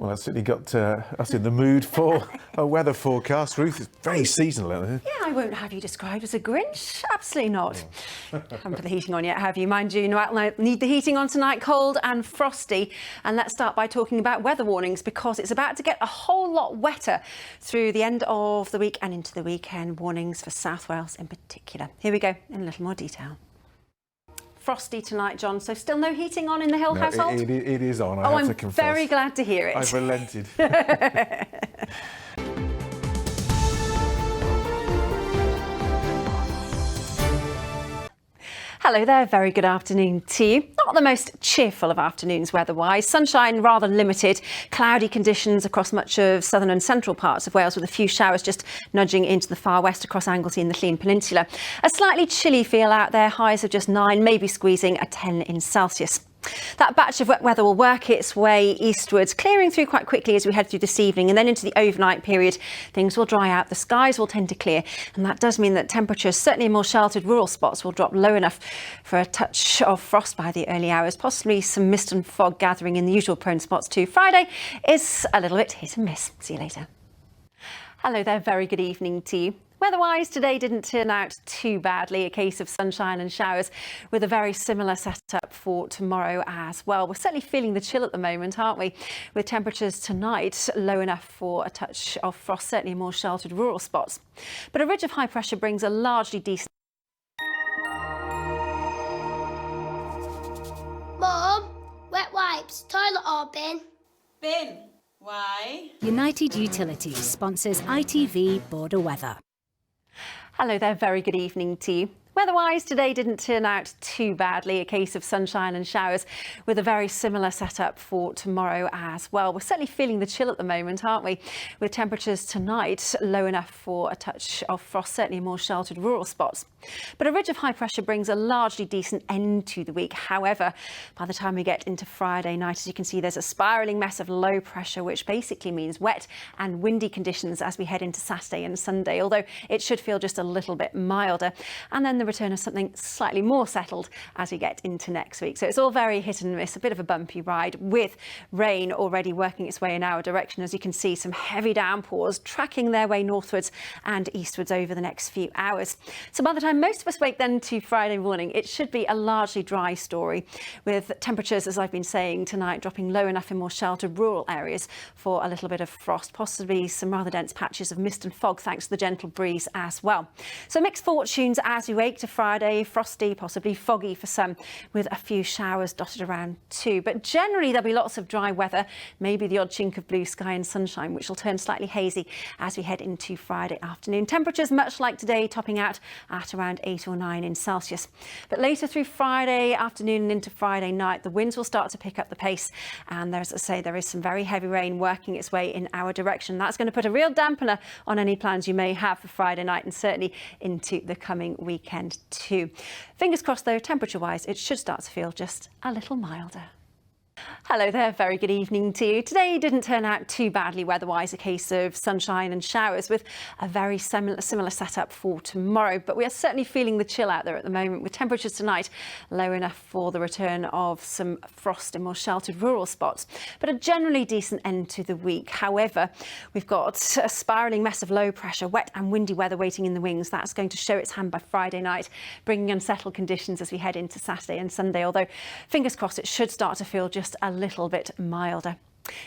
Well, I've certainly got us in the mood for a weather forecast. Ruth, it's very seasonal, isn't it? Yeah, I won't have you described as a Grinch. Absolutely not. Haven't put the heating on yet, have you? Mind you, no, need the heating on tonight, cold and frosty. And let's start by talking about weather warnings, because it's about to get a whole lot wetter through the end of the week and into the weekend. Warnings for South Wales in particular. Here we go in a little more detail. Frosty tonight, John, so still no heating on in the Hill household? It is on, I have to confess. I'm very glad to hear it. I've relented. Hello there, very good afternoon to you. Not the most cheerful of afternoons weather-wise. Sunshine rather limited, cloudy conditions across much of southern and central parts of Wales, with a few showers just nudging into the far west across Anglesey and the Llŷn Peninsula. A slightly chilly feel out there, highs of just 9, maybe squeezing a 10 in Celsius. That batch of wet weather will work its way eastwards, clearing through quite quickly as we head through this evening, and then into the overnight period things will dry out, the skies will tend to clear, and that does mean that temperatures, certainly in more sheltered rural spots, will drop low enough for a touch of frost by the early hours, possibly some mist and fog gathering in the usual prone spots too. Friday is a little bit hit and miss. See you later. Hello there, very good evening to you. Weather-wise, today didn't turn out too badly. A case of sunshine and showers, with a very similar setup for tomorrow as well. We're certainly feeling the chill at the moment, aren't we? With temperatures tonight low enough for a touch of frost, certainly in more sheltered rural spots. But a ridge of high pressure brings a largely decent... Mom, wet wipes, toilet or bin? Bin. Why? United Utilities sponsors ITV Border Weather. Hello there, very good evening to you. Weather-wise, today didn't turn out too badly. A case of sunshine and showers, with a very similar setup for tomorrow as well. We're certainly feeling the chill at the moment, aren't we? With temperatures tonight low enough for a touch of frost, certainly in more sheltered rural spots. But a ridge of high pressure brings a largely decent end to the week. However, by the time we get into Friday night, as you can see, there's a spiralling mess of low pressure, which basically means wet and windy conditions as we head into Saturday and Sunday, although it should feel just a little bit milder. And then the return of something slightly more settled as we get into next week. So it's all very hit and miss, a bit of a bumpy ride, with rain already working its way in our direction. As you can see, some heavy downpours tracking their way northwards and eastwards over the next few hours. So by the time most of us wake then to Friday morning, it should be a largely dry story, with temperatures, as I've been saying, tonight dropping low enough in more sheltered rural areas for a little bit of frost, possibly some rather dense patches of mist and fog thanks to the gentle breeze as well. So mixed fortunes as we wake to Friday, frosty, possibly foggy for some, with a few showers dotted around too. But generally there'll be lots of dry weather, maybe the odd chink of blue sky and sunshine, which will turn slightly hazy as we head into Friday afternoon. Temperatures much like today, topping out at around 8 or 9 in Celsius. But later through Friday afternoon and into Friday night, the winds will start to pick up the pace, and there's, as I say, there is some very heavy rain working its way in our direction. That's going to put a real dampener on any plans you may have for Friday night, and certainly into the coming weekend too. Fingers crossed though, temperature wise, it should start to feel just a little milder. Hello there, very good evening to you. Today didn't turn out too badly weather-wise, a case of sunshine and showers, with a very similar setup for tomorrow. But we are certainly feeling the chill out there at the moment, with temperatures tonight low enough for the return of some frost in more sheltered rural spots. But a generally decent end to the week. However, we've got a spiralling mess of low pressure, wet and windy weather waiting in the wings. That's going to show its hand by Friday night, bringing unsettled conditions as we head into Saturday and Sunday. Although, fingers crossed, it should start to feel just a little bit milder.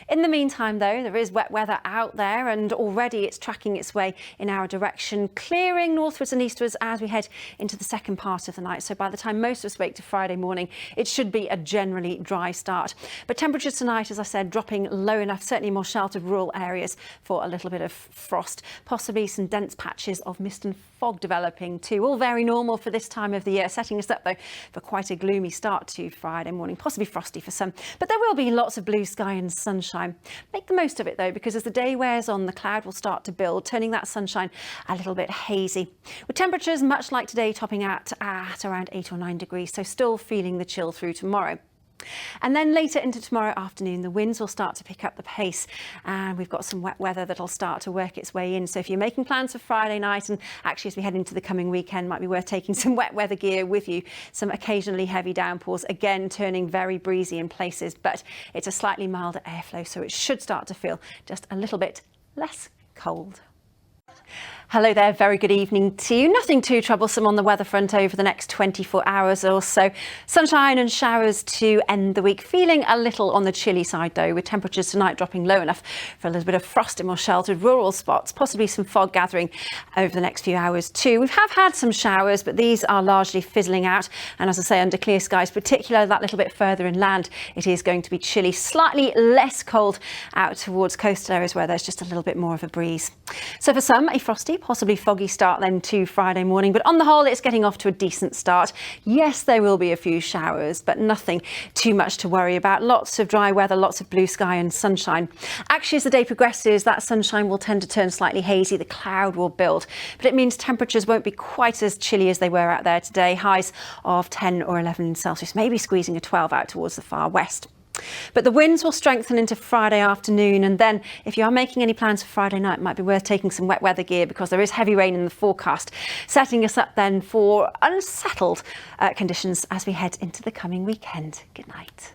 In the meantime, though, there is wet weather out there, and already it's tracking its way in our direction, clearing northwards and eastwards as we head into the second part of the night. So by the time most of us wake to Friday morning, it should be a generally dry start. But temperatures tonight, as I said, dropping low enough, certainly more sheltered rural areas, for a little bit of frost, possibly some dense patches of mist and fog developing too. All very normal for this time of the year, setting us up though for quite a gloomy start to Friday morning, possibly frosty for some. But there will be lots of blue sky and sunshine. Make the most of it though, because as the day wears on, the cloud will start to build, turning that sunshine a little bit hazy. With temperatures much like today, topping out at around 8 or 9 degrees, so still feeling the chill through tomorrow. And then later into tomorrow afternoon, the winds will start to pick up the pace and we've got some wet weather that'll start to work its way in. So if you're making plans for Friday night, and actually as we head into the coming weekend, might be worth taking some wet weather gear with you. Some occasionally heavy downpours, again turning very breezy in places, but it's a slightly milder airflow, so it should start to feel just a little bit less cold. Hello there, very good evening to you. Nothing too troublesome on the weather front over the next 24 hours or so. Sunshine and showers to end the week. Feeling a little on the chilly side though, with temperatures tonight dropping low enough for a little bit of frost in more sheltered rural spots, possibly some fog gathering over the next few hours too. We have had some showers, but these are largely fizzling out. And as I say, under clear skies, particularly that little bit further inland, it is going to be chilly, slightly less cold out towards coastal areas where there's just a little bit more of a breeze. So for some, a frosty, possibly foggy start then to Friday morning, but on the whole it's getting off to a decent start. Yes, there will be a few showers, but nothing too much to worry about. Lots of dry weather, lots of blue sky and sunshine. Actually, as the day progresses, that sunshine will tend to turn slightly hazy, the cloud will build, but it means temperatures won't be quite as chilly as they were out there today. Highs of 10 or 11 Celsius, maybe squeezing a 12 out towards the far west. But the winds will strengthen into Friday afternoon, and then if you are making any plans for Friday night, it might be worth taking some wet weather gear because there is heavy rain in the forecast, setting us up then for unsettled conditions as we head into the coming weekend. Good night.